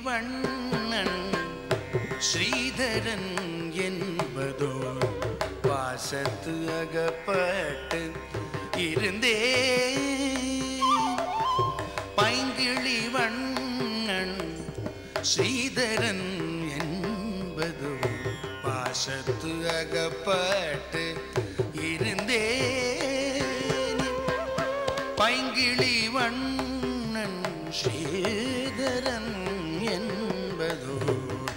வண்ணன் ஸ்ரீதரன் என்பதோ பாசத்து அகப்பட்டு இருந்தே பைங்கிளி வண்ணன் ஸ்ரீதரன் என்பதோ பாசத்து அகப்பட்டு இருந்தே பைங்கிளி வண்ணன் ஸ்ரீதரன் என்பதோ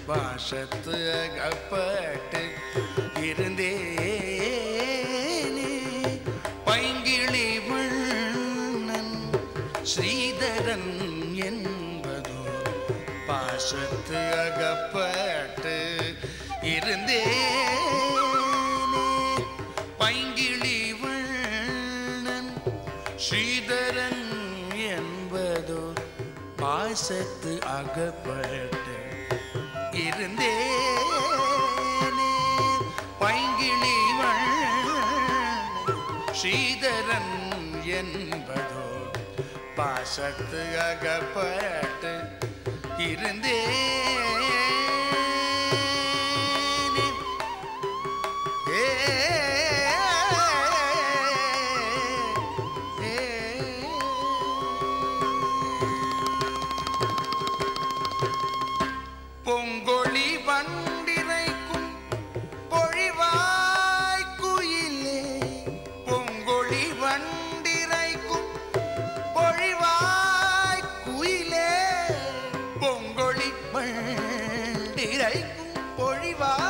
பாசத்து அகப்பட்டு இருந்தேனே பைங்கிளி வண்ணன் ஸ்ரீதரன் என்பதோ பாசத்து அகப்பட்டு இருந்தேனே பைங்கிளி வண்ணன் ஸ்ரீதரன் என்பதோ பாசத்து அகப்பட்டு இருந்தேனே பைங்கிளி வண்ணன் ஸ்ரீதரன் என்பதோ பாசத்து அகப்பட்டு இருந்தேனே பொங்கொழி வண்டிரைக்கும் பொழிவாய் குயிலே பொங்கொழி வண்டிரைக்கும் பொழிவாய் குயிலே பொங்கொழி வண்டிரைக்கும் பொழிவாய்